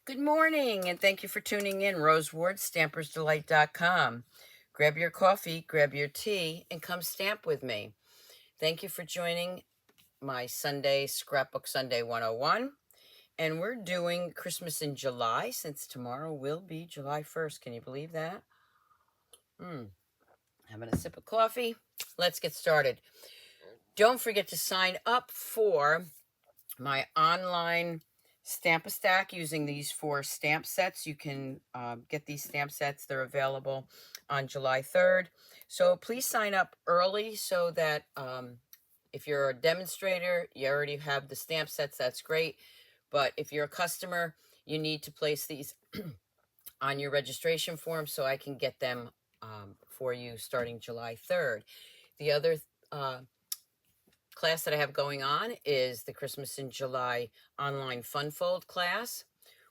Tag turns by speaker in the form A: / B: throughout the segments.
A: Good morning, and thank you for tuning in. Rose Ward, stampersdelight.com. Grab your coffee, grab your tea, and come stamp with me. Thank you for joining my Sunday Scrapbook Sunday 101. And we're doing Christmas in July, since tomorrow will be July 1st. Can you believe that? Having a sip of coffee. Let's get started. Don't forget to sign up for my online Stamp-A-Stack using these 4 stamp sets. You can get these stamp sets. They're available on July 3rd. So please sign up early so that if you're a demonstrator, you already have the stamp sets. That's great. But if you're a customer, you need to place these on your registration form so I can get them for you starting July 3rd. The other class that I have going on is the Christmas in July online fun fold class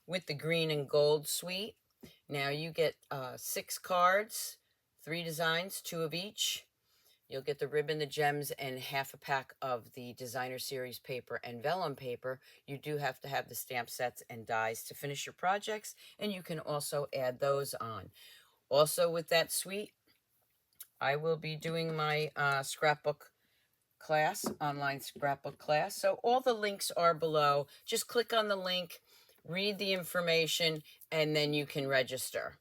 A: with the green and gold suite. Now you get 6 cards, 3 designs, 2 of each. You'll get the ribbon, the gems, and half a pack of the designer series paper and vellum paper. You do have to have the stamp sets and dies to finish your projects, and you can also add those on. Also with that suite, I will be doing my scrapbook class, online scrapbook class. So all the links are below. Just click on the link, read the information, and then you can register.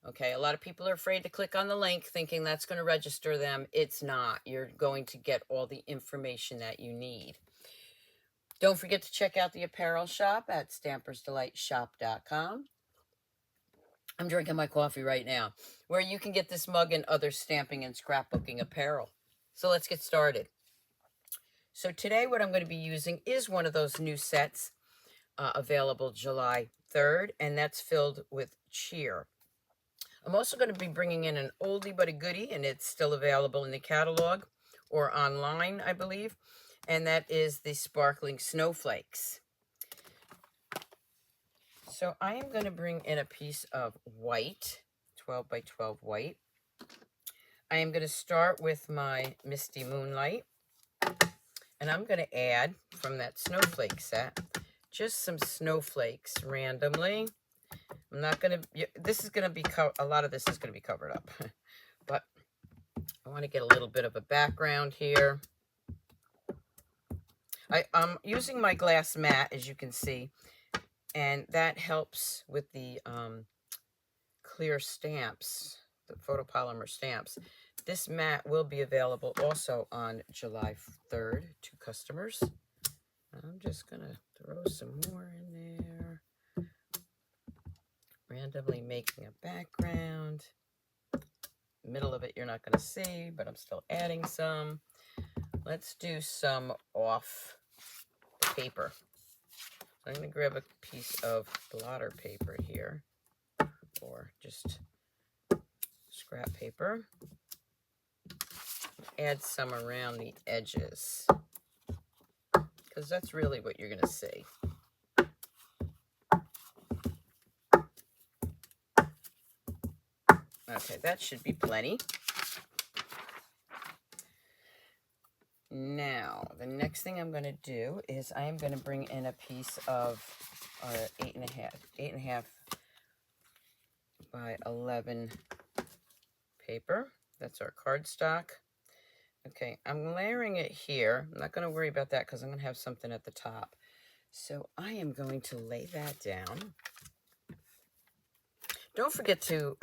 A: Okay, a lot of people are afraid to click on the link thinking that's going to register them. It's not. You're going to get all the information that you need. Don't forget to check out the apparel shop at stampersdelightshop.com. I'm drinking my coffee right now, where you can get this mug and other stamping and scrapbooking apparel. So let's get started. So today what I'm going to be using is one of those new sets available July 3rd, and that's filled with cheer. I'm also going to be bringing in an oldie but a goodie, and it's still available in the catalog or online, I believe, and that is the sparkling snowflakes. So I am going to bring in a piece of white, 12 by 12 white. I am going to start with my Misty Moonlight. And I'm going to add from that snowflake set just some snowflakes randomly. I'm not going to, this is going to be, a lot of this is going to be covered up. But I want to get a little bit of a background here. I'm using my glass mat, as you can see. And that helps with the clear stamps, the photopolymer stamps. This mat will be available also on July 3rd to customers. I'm just going to throw some more in there. Randomly making a background. Middle of it you're not going to see, but I'm still adding some. Let's do some off the paper. So I'm going to grab a piece of blotter paper here, or just scrap paper. Add some around the edges, because that's really what you're going to see. Okay, that should be plenty. Now, the next thing I'm going to do is I am going to bring in a piece of 8.5 by 11 paper. That's our cardstock. Okay, I'm layering it here. I'm not going to worry about that because I'm going to have something at the top. So I am going to lay that down. Don't forget to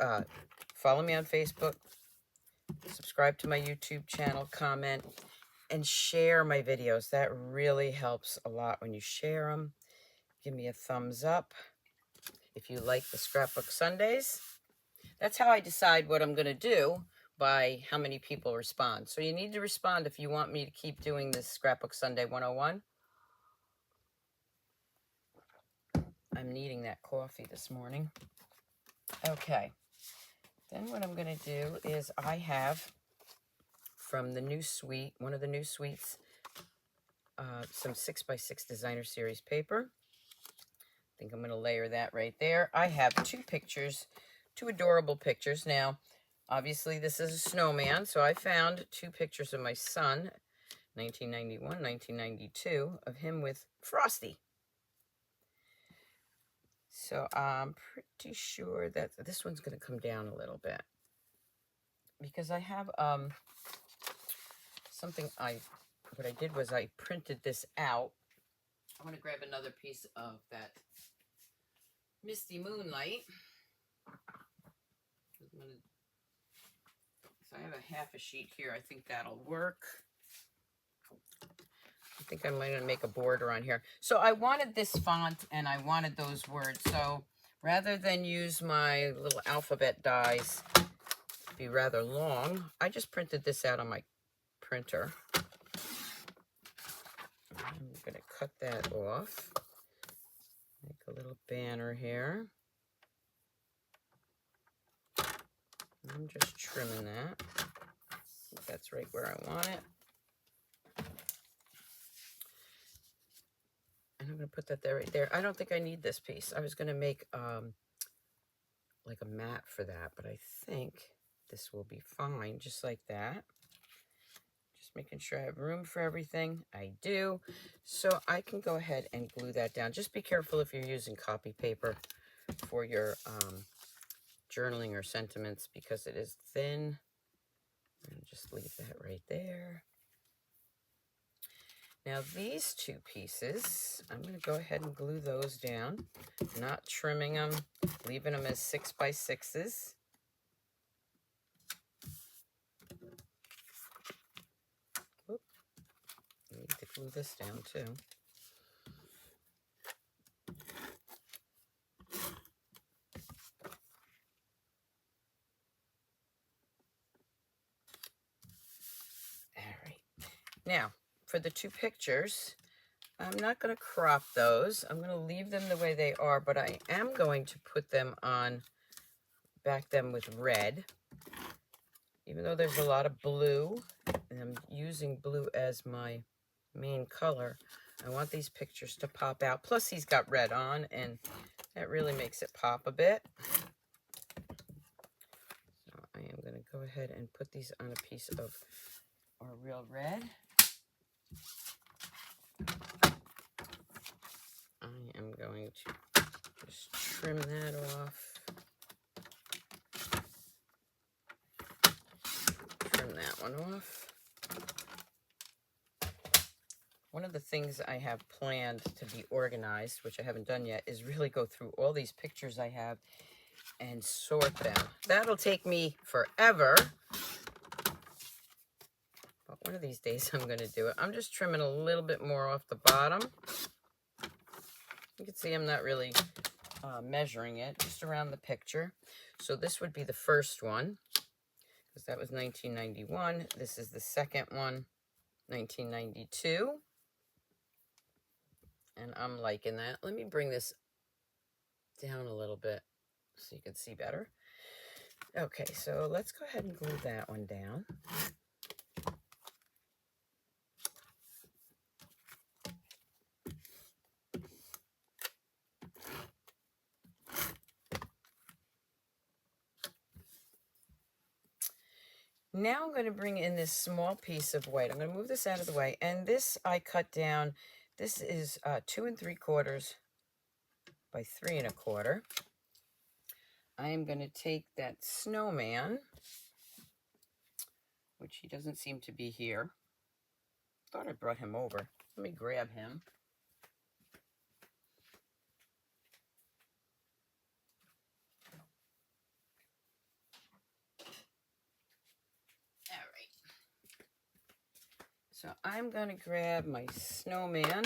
A: follow me on Facebook, subscribe to my YouTube channel, comment, and share my videos. That really helps a lot when you share them. Give me a thumbs up if you like the Scrapbook Sundays. That's how I decide what I'm going to do, by how many people respond. So you need to respond if you want me to keep doing this Scrapbook Sunday 101. I'm needing that coffee this morning. Okay. Then what I'm going to do is I have from the new suite, one of the new suites, some 6x6 designer series paper. I think I'm going to layer that right there. I have 2 pictures, 2 adorable pictures. Now, obviously this is a snowman, so I found 2 pictures of my son, 1991, 1992, of him with Frosty. So I'm pretty sure that this one's going to come down a little bit because I have something what I did was I printed this out. I want to grab another piece of that Misty Moonlight. So I have a half a sheet here. I think that'll work. I think I'm going to make a border on here. So I wanted this font and I wanted those words. So rather than use my little alphabet dies to be rather long, I just printed this out on my printer. I'm going to cut that off. Make a little banner here. I'm just trimming that. That's right where I want it. And I'm going to put that there, right there. I don't think I need this piece. I was going to make like a mat for that, but I think this will be fine, just like that. Just making sure I have room for everything. I do. So I can go ahead and glue that down. Just be careful if you're using copy paper for your journaling or sentiments because it is thin. And just leave that right there. Now these two pieces, I'm going to go ahead and glue those down, not trimming them, leaving them as 6 by 6s. Oop. I need to glue this down too. All right. Now, for the two pictures, I'm not going to crop those. I'm going to leave them the way they are, but I am going to put them on, back them with red. Even though there's a lot of blue, and I'm using blue as my main color, I want these pictures to pop out. Plus, he's got red on, and that really makes it pop a bit. So I am going to go ahead and put these on a piece of our real red. I am going to just trim that off. Trim that one off. One of the things I have planned to be organized, which I haven't done yet, is really go through all these pictures I have and sort them. That'll take me forever. But one of these days I'm going to do it. I'm just trimming a little bit more off the bottom. You can see I'm not really measuring it, just around the picture. So this would be the first one, because that was 1991. This is the second one, 1992. And I'm liking that. Let me bring this down a little bit so you can see better. Okay, so let's go ahead and glue that one down. Now I'm going to bring in this small piece of white. I'm going to move this out of the way. And this I cut down. This is 2 3/4 by 3 1/4. I am going to take that snowman, which he doesn't seem to be here. Thought I brought him over. Let me grab him. All right. So I'm going to grab my snowman.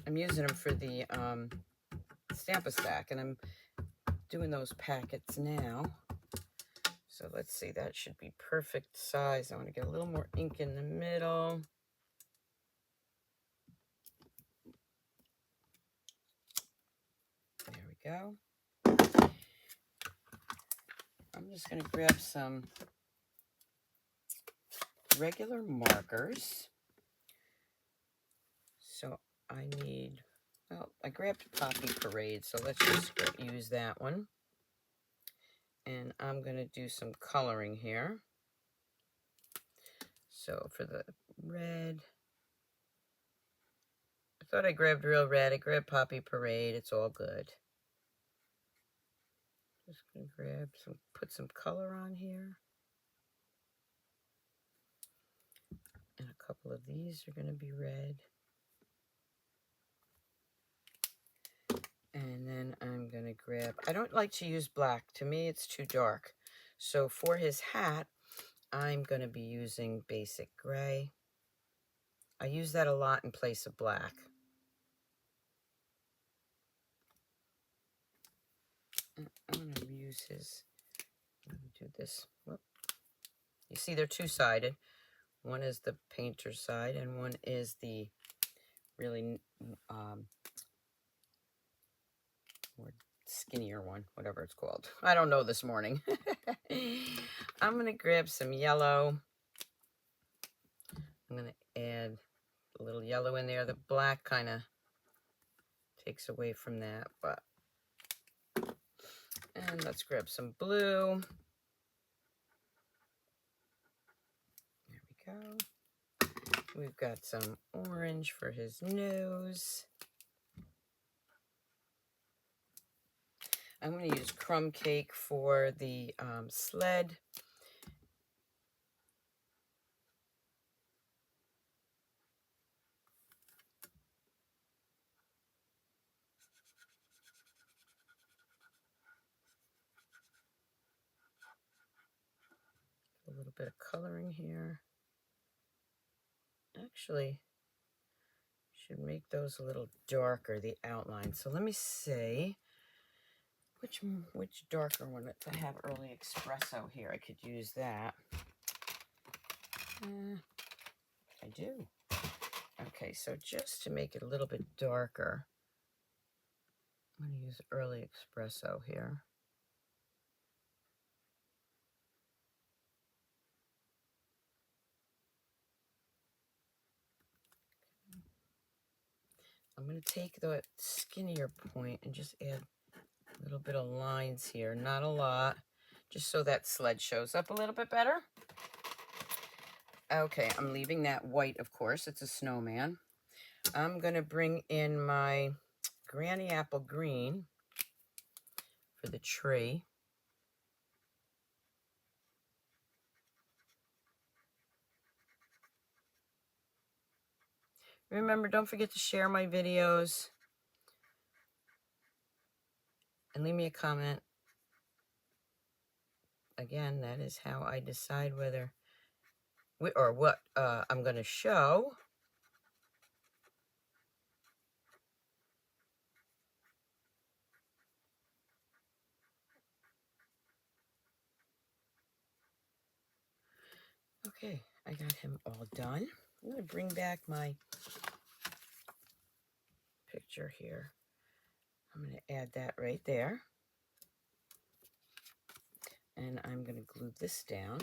A: I'm using them for the Stamp-A-Stack, and I'm doing those packets now. So let's see, that should be perfect size. I want to get a little more ink in the middle. There we go. I'm just going to grab some regular markers. So I need, well, I grabbed Poppy Parade, so let's just use that one. And I'm going to do some coloring here. So for the red, thought I grabbed Real Red. I grabbed Poppy Parade. It's all good. Just gonna grab some, put some color on here. And a couple of these are gonna be red. And then I'm gonna grab, I don't like to use black. To me, it's too dark. So for his hat, I'm gonna be using basic gray. I use that a lot in place of black. I'm gonna use his, let me do this. Whoop. You see they're two-sided. One is the painter's side and one is the really more skinnier one, whatever it's called. I don't know this morning. I'm gonna grab some yellow. I'm gonna add a little yellow in there. The black kind of takes away from that, but, and let's grab some blue. There we go. We've got some orange for his nose. I'm going to use crumb cake for the sled. A little bit of coloring here. Actually, should make those a little darker, the outline. So let me see which darker one. If I have early espresso here, I could use that. I do. Okay, so just to make it a little bit darker, I'm going to use early espresso here. I'm going to take the skinnier point and just add a little bit of lines here, not a lot, just so that sled shows up a little bit better. Okay, I'm leaving that white, of course. It's a snowman. I'm going to bring in my Granny Apple Green for the tree. Remember, don't forget to share my videos and leave me a comment. Again, that is how I decide whether or what I'm going to show. Okay, I got him all done. I'm going to bring back my picture here. I'm going to add that right there. And I'm going to glue this down.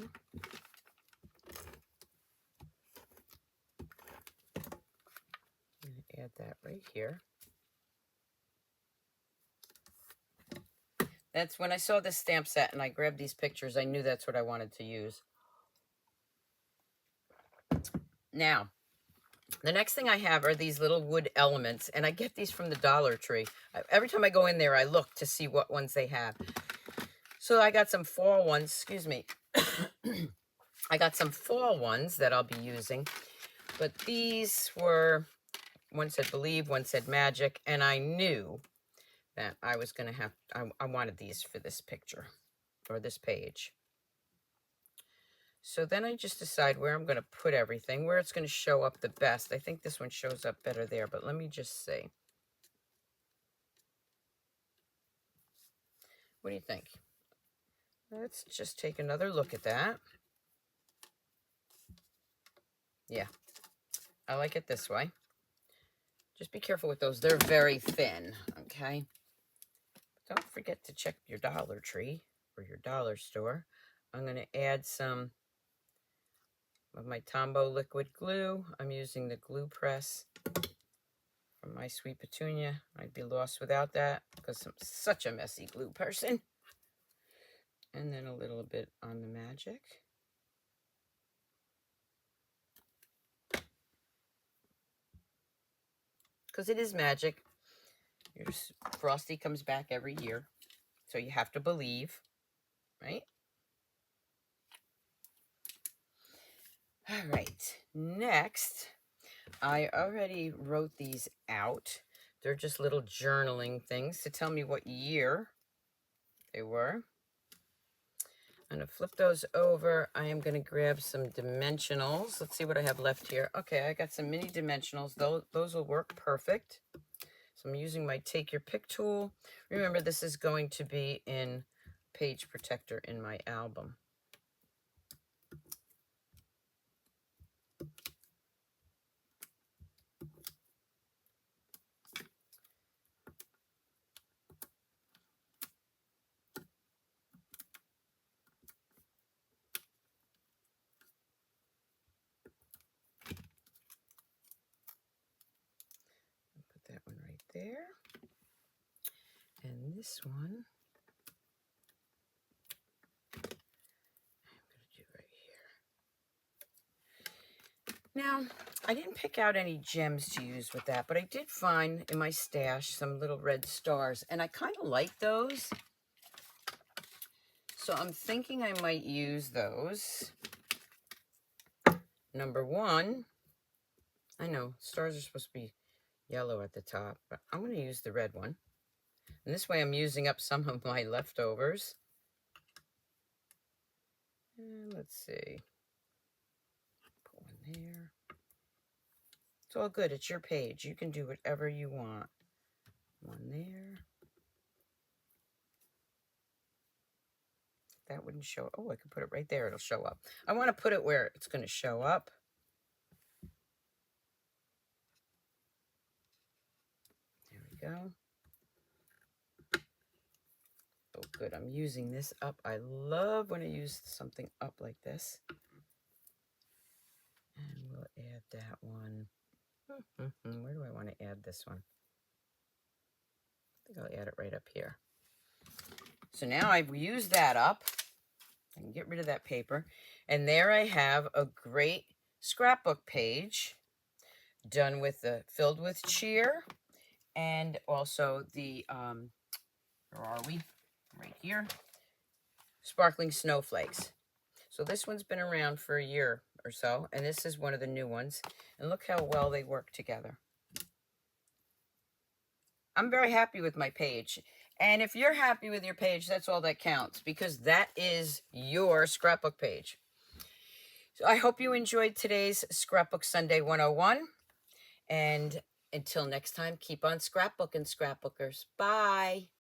A: I'm going to add that right here. That's when I saw this stamp set and I grabbed these pictures, I knew that's what I wanted to use. Now, the next thing I have are these little wood elements, and I get these from the Dollar Tree. Every time I go in there, I look to see what ones they have. So I got some fall ones, excuse me. I got some fall ones that I'll be using, but these were, one said Believe, one said Magic, and I knew that I was going to have, I wanted these for this picture, or this page. So then I just decide where I'm going to put everything, where it's going to show up the best. I think this one shows up better there, but let me just see. What do you think? Let's just take another look at that. Yeah, I like it this way. Just be careful with those. They're very thin, okay? Don't forget to check your Dollar Tree or your dollar store. I'm going to add some of my Tombow liquid glue. I'm using the glue press from My Sweet Petunia. I'd be lost without that because I'm such a messy glue person. And then a little bit on the Magic. because it is magic. Frosty comes back every year, so you have to believe, right? All right, next, I already wrote these out. They're just little journaling things to tell me what year they were. I'm going to flip those over. I am going to grab some dimensionals. Let's see what I have left here. Okay, I got some mini dimensionals. Those will work perfect. So I'm using my Take Your Pick tool. Remember, this is going to be in Page Protector in my album. Put that one right there. And this one, I'm going to do right here. Now, I didn't pick out any gems to use with that, but I did find in my stash some little red stars, and I kind of like those. So I'm thinking I might use those. Number one, I know stars are supposed to be yellow at the top, but I'm going to use the red one. And this way I'm using up some of my leftovers. And let's see. Put one there. It's all good. It's your page. You can do whatever you want. One there. That wouldn't show. Oh, I could put it right there. It'll show up. I want to put it where it's going to show up. There we go. Oh, good. I'm using this up. I love when I use something up like this. And we'll add that one. Where do I want to add this one? I think I'll add it right up here. So now I've used that up. I can get rid of that paper. And there I have a great scrapbook page done with the filled with cheer, and also the where are we? Right here. Sparkling snowflakes. So this one's been around for a year or so, and this is one of the new ones. And look how well they work together. I'm very happy with my page. And if you're happy with your page, that's all that counts, because that is your scrapbook page. So I hope you enjoyed today's Scrapbook Sunday 101. And until next time, keep on scrapbooking, scrapbookers. Bye.